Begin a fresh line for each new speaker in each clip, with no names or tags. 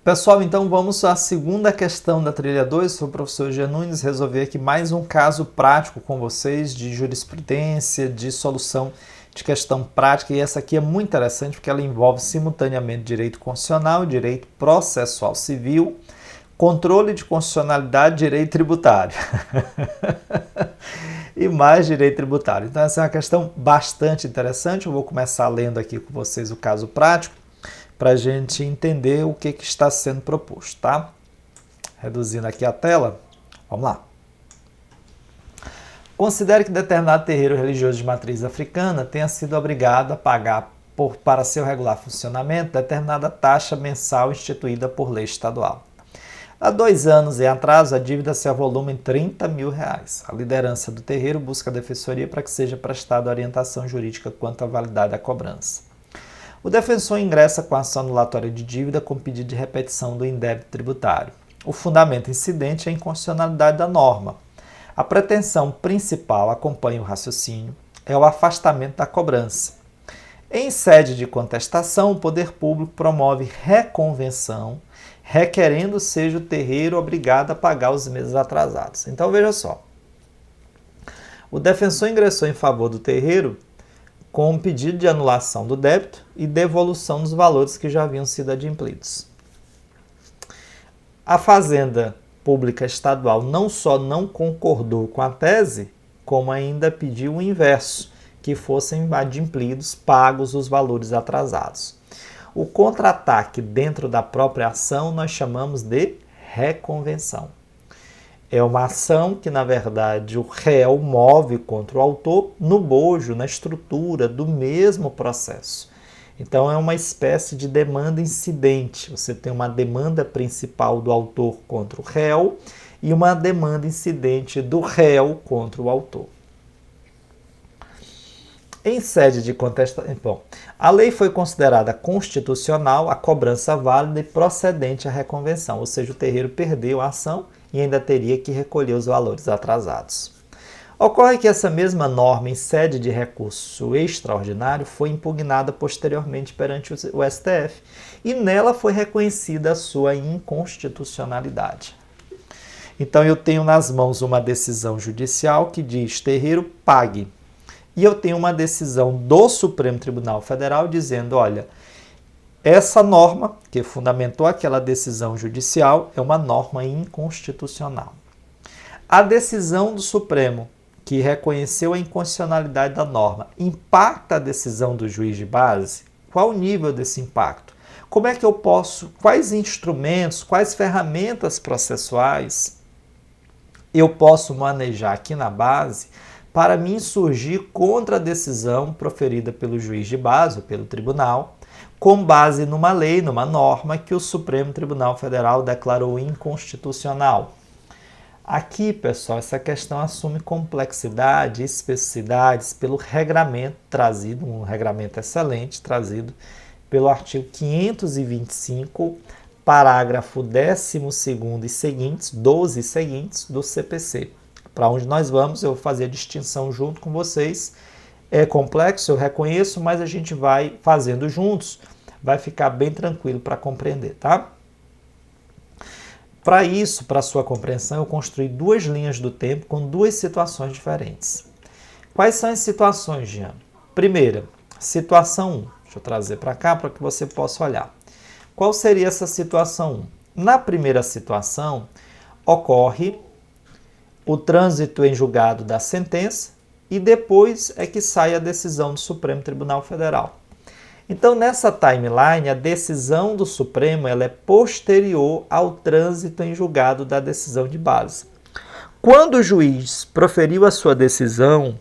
Pessoal, então vamos à segunda questão da trilha 2. Sou o professor Jean Nunes, resolvi aqui mais um caso prático com vocês de jurisprudência, de solução de questão prática, e essa aqui é muito interessante porque ela envolve simultaneamente direito constitucional, direito processual civil, controle de constitucionalidade, direito tributário e mais direito tributário. Então essa é uma questão bastante interessante. Eu vou começar lendo aqui com vocês o caso prático para a gente entender o que está sendo proposto, tá? Reduzindo aqui a tela, vamos lá. Considere que determinado terreiro religioso de matriz africana tenha sido obrigado a pagar para seu regular funcionamento determinada taxa mensal instituída por lei estadual. Há 2 anos em atraso, a dívida se avoluma em R$30 mil. A liderança do terreiro busca a defensoria para que seja prestada orientação jurídica quanto à validade da cobrança. O defensor ingressa com a ação anulatória de dívida com pedido de repetição do indébito tributário. O fundamento incidente é a inconstitucionalidade da norma. A pretensão principal, acompanha o raciocínio, é o afastamento da cobrança. Em sede de contestação, o poder público promove reconvenção, requerendo seja o terreiro obrigado a pagar os meses atrasados. Então veja só, o defensor ingressou em favor do terreiro com um pedido de anulação do débito e devolução dos valores que já haviam sido adimplidos. A Fazenda Pública Estadual não só não concordou com a tese, como ainda pediu o inverso, que fossem adimplidos, pagos os valores atrasados. O contra-ataque dentro da própria ação nós chamamos de reconvenção. É uma ação que, na verdade, o réu move contra o autor no bojo, na estrutura do mesmo processo. Então, é uma espécie de demanda incidente. Você tem uma demanda principal do autor contra o réu e uma demanda incidente do réu contra o autor. Em sede de contestação, bom, a lei foi considerada constitucional, a cobrança válida e procedente à reconvenção, ou seja, o terreiro perdeu a ação e ainda teria que recolher os valores atrasados. Ocorre que essa mesma norma, em sede de recurso extraordinário, foi impugnada posteriormente perante o STF e nela foi reconhecida a sua inconstitucionalidade. Então eu tenho nas mãos uma decisão judicial que diz terreiro pague. E eu tenho uma decisão do Supremo Tribunal Federal dizendo, olha, essa norma que fundamentou aquela decisão judicial é uma norma inconstitucional. A decisão do Supremo que reconheceu a inconstitucionalidade da norma impacta a decisão do juiz de base? Qual o nível desse impacto? Como é que eu posso, quais instrumentos, quais ferramentas processuais eu posso manejar aqui na base para me insurgir contra a decisão proferida pelo juiz de base ou pelo tribunal, com base numa lei, numa norma que o Supremo Tribunal Federal declarou inconstitucional. Aqui, pessoal, essa questão assume complexidade e especificidades pelo regramento trazido, um regramento excelente, trazido pelo artigo 525, parágrafo 12º e seguintes, 12 e seguintes do CPC. Para onde nós vamos, eu vou fazer a distinção junto com vocês. É complexo, eu reconheço, mas a gente vai fazendo juntos, vai ficar bem tranquilo para compreender, tá? Para isso, para sua compreensão, eu construí 2 linhas do tempo com 2 situações diferentes. Quais são as situações, Jean? Primeira, situação 1. Deixa eu trazer para cá para que você possa olhar. Qual seria essa situação 1? Na primeira situação, ocorre o trânsito em julgado da sentença e depois é que sai a decisão do Supremo Tribunal Federal. Então, nessa timeline, a decisão do Supremo ela é posterior ao trânsito em julgado da decisão de base. Quando o juiz proferiu a sua decisão,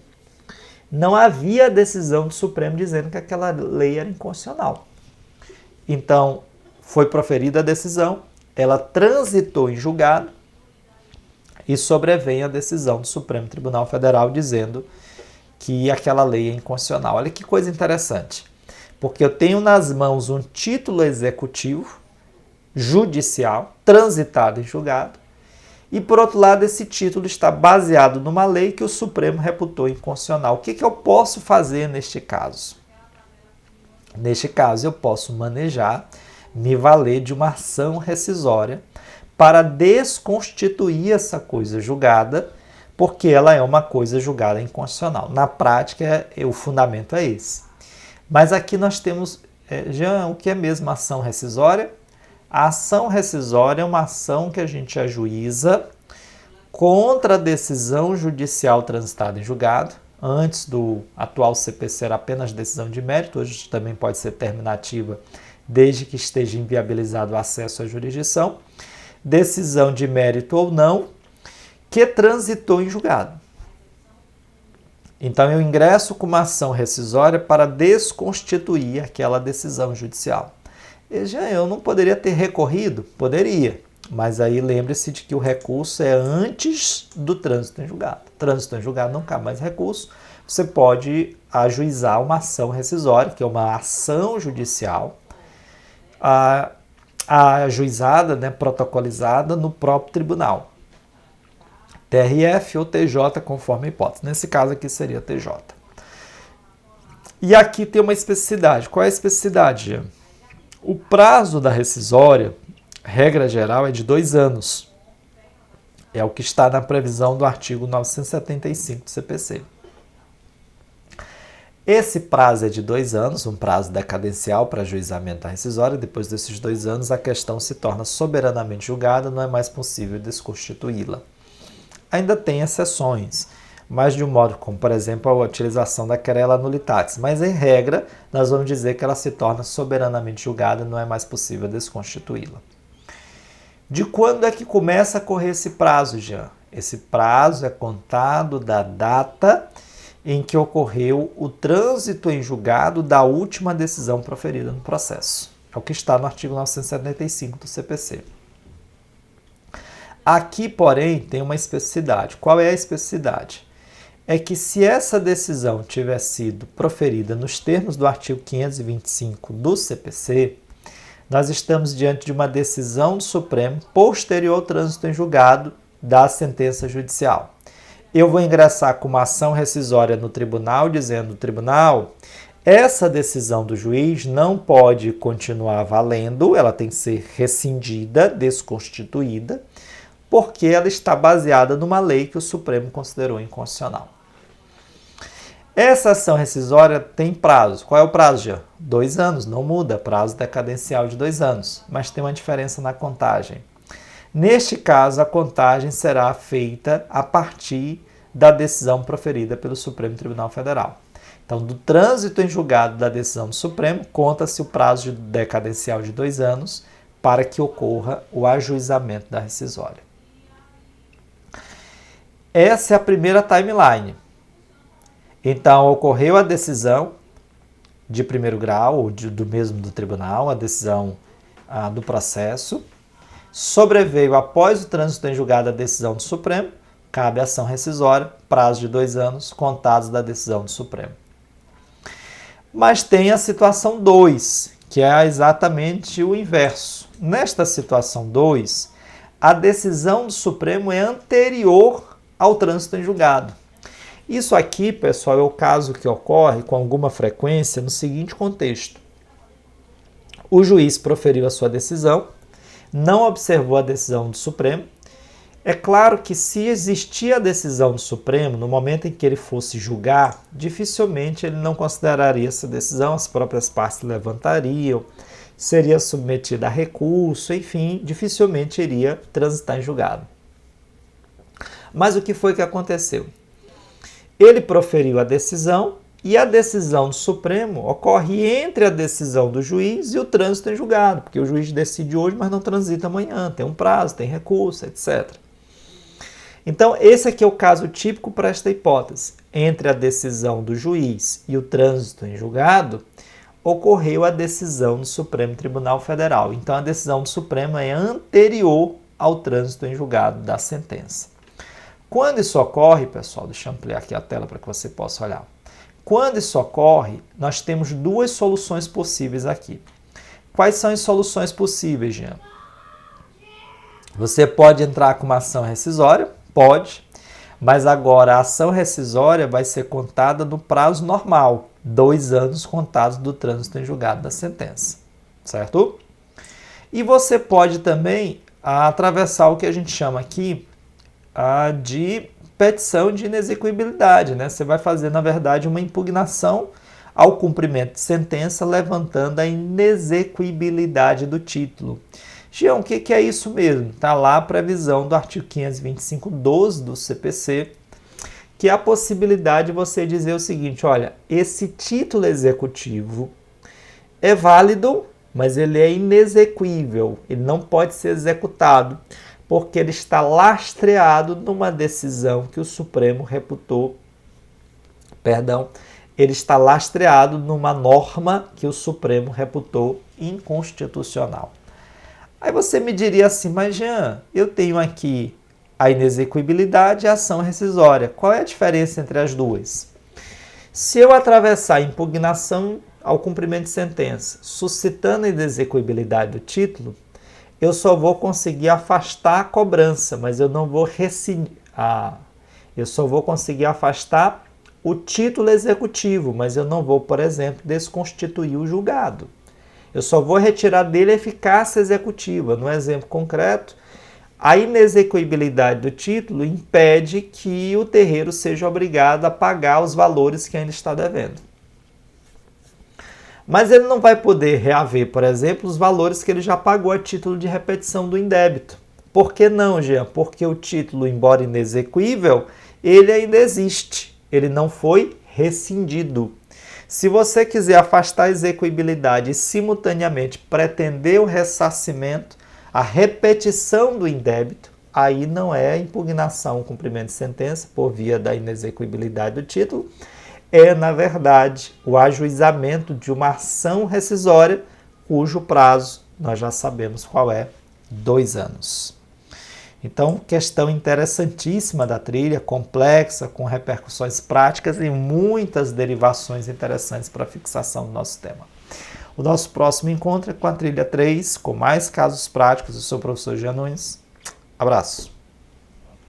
não havia decisão do Supremo dizendo que aquela lei era inconstitucional. Então, foi proferida a decisão, ela transitou em julgado, e sobrevém a decisão do Supremo Tribunal Federal dizendo que aquela lei é inconstitucional. Olha que coisa interessante, porque eu tenho nas mãos um título executivo, judicial, transitado em julgado, e por outro lado esse título está baseado numa lei que o Supremo reputou inconstitucional. O que eu posso fazer neste caso? Neste caso eu posso manejar me valer de uma ação rescisória para desconstituir essa coisa julgada, porque ela é uma coisa julgada inconstitucional. Na prática, o fundamento é esse. Mas aqui nós temos, Jean, o que é mesmo ação rescisória? A ação rescisória é uma ação que a gente ajuiza contra a decisão judicial transitada em julgado. Antes do atual CPC era apenas decisão de mérito, hoje também pode ser terminativa, desde que esteja inviabilizado o acesso à jurisdição. Decisão de mérito ou não, que transitou em julgado. Então eu ingresso com uma ação rescisória para desconstituir aquela decisão judicial. Veja, eu não poderia ter recorrido? Poderia, mas aí lembre-se de que o recurso é antes do trânsito em julgado. Trânsito em julgado não cabe mais recurso, você pode ajuizar uma ação rescisória, que é uma ação judicial, ajuizada, protocolizada no próprio tribunal. TRF ou TJ, conforme a hipótese. Nesse caso aqui seria TJ. E aqui tem uma especificidade. Qual é a especificidade? O prazo da rescisória, regra geral, é de 2 anos. É o que está na previsão do artigo 975 do CPC. Esse prazo é de 2 anos, um prazo decadencial para ajuizamento da rescisória. Depois desses 2 anos, a questão se torna soberanamente julgada, não é mais possível desconstituí-la. Ainda tem exceções, mas de um modo como, por exemplo, a utilização da querela nullitatis. Mas, em regra, nós vamos dizer que ela se torna soberanamente julgada, não é mais possível desconstituí-la. De quando é que começa a correr esse prazo, Jean? Esse prazo é contado da data em que ocorreu o trânsito em julgado da última decisão proferida no processo. É o que está no artigo 975 do CPC. Aqui, porém, tem uma especificidade. Qual é a especificidade? É que se essa decisão tiver sido proferida nos termos do artigo 525 do CPC, nós estamos diante de uma decisão do Supremo posterior ao trânsito em julgado da sentença judicial. Eu vou ingressar com uma ação rescisória no tribunal, dizendo: tribunal, essa decisão do juiz não pode continuar valendo, ela tem que ser rescindida, desconstituída, porque ela está baseada numa lei que o Supremo considerou inconstitucional. Essa ação rescisória tem prazo. Qual é o prazo, Jean? 2 anos, não muda, prazo decadencial de 2 anos, mas tem uma diferença na contagem. Neste caso, a contagem será feita a partir da decisão proferida pelo Supremo Tribunal Federal. Então, do trânsito em julgado da decisão do Supremo, conta-se o prazo decadencial de 2 anos para que ocorra o ajuizamento da rescisória. Essa é a primeira timeline. Então, ocorreu a decisão de primeiro grau, ou do mesmo do tribunal, a decisão do processo. Sobreveio, após o trânsito em julgado, a decisão do Supremo, cabe a ação rescisória, prazo de 2 anos, contados da decisão do Supremo. Mas tem a situação 2, que é exatamente o inverso. Nesta situação 2, a decisão do Supremo é anterior ao trânsito em julgado. Isso aqui, pessoal, é o caso que ocorre com alguma frequência no seguinte contexto. O juiz proferiu a sua decisão, não observou a decisão do Supremo. É claro que se existia a decisão do Supremo, no momento em que ele fosse julgar, dificilmente ele não consideraria essa decisão, as próprias partes levantariam, seria submetido a recurso, enfim, dificilmente iria transitar em julgado. Mas o que foi que aconteceu? Ele proferiu a decisão e a decisão do Supremo ocorre entre a decisão do juiz e o trânsito em julgado, porque o juiz decide hoje, mas não transita amanhã, tem um prazo, tem recurso, etc. Então, esse aqui é o caso típico para esta hipótese. Entre a decisão do juiz e o trânsito em julgado, ocorreu a decisão do Supremo Tribunal Federal. Então, a decisão do Supremo é anterior ao trânsito em julgado da sentença. Quando isso ocorre, pessoal, deixa eu ampliar aqui a tela para que você possa olhar. Quando isso ocorre, nós temos 2 soluções possíveis aqui. Quais são as soluções possíveis, Jean? Você pode entrar com uma ação rescisória, pode, mas agora a ação rescisória vai ser contada no prazo normal, 2 anos contados do trânsito em julgado da sentença, certo? E você pode também atravessar o que a gente chama aqui de petição de inexequibilidade, né? Você vai fazer, na verdade, uma impugnação ao cumprimento de sentença, levantando a inexequibilidade do título. Jean, o que é isso mesmo? Está lá a previsão do artigo 525.12 do CPC, que é a possibilidade de você dizer o seguinte, olha, esse título executivo é válido, mas ele é inexequível, ele não pode ser executado, porque ele está lastreado numa decisão que o Supremo reputou, ele está lastreado numa norma que o Supremo reputou inconstitucional. Aí você me diria assim, mas Jean, eu tenho aqui a inexequibilidade e a ação rescisória. Qual é a diferença entre as duas? Se eu atravessar a impugnação ao cumprimento de sentença, suscitando a inexequibilidade do título, eu só vou conseguir afastar a cobrança, mas eu não vou rescindir. Eu só vou conseguir afastar o título executivo, mas eu não vou, por exemplo, desconstituir o julgado. Eu só vou retirar dele a eficácia executiva. No exemplo concreto, a inexequibilidade do título impede que o terreiro seja obrigado a pagar os valores que ainda está devendo. Mas ele não vai poder reaver, por exemplo, os valores que ele já pagou a título de repetição do indébito. Por que não, Jean? Porque o título, embora inexequível, ele ainda existe. Ele não foi rescindido. Se você quiser afastar a exequibilidade e simultaneamente pretender o ressarcimento, a repetição do indébito, aí não é impugnação, cumprimento de sentença por via da inexequibilidade do título, é, na verdade, o ajuizamento de uma ação rescisória, cujo prazo nós já sabemos qual é, 2 anos. Então, questão interessantíssima da trilha, complexa, com repercussões práticas e muitas derivações interessantes para a fixação do nosso tema. O nosso próximo encontro é com a trilha 3, com mais casos práticos. Eu sou o professor Jean Nunes. Abraço.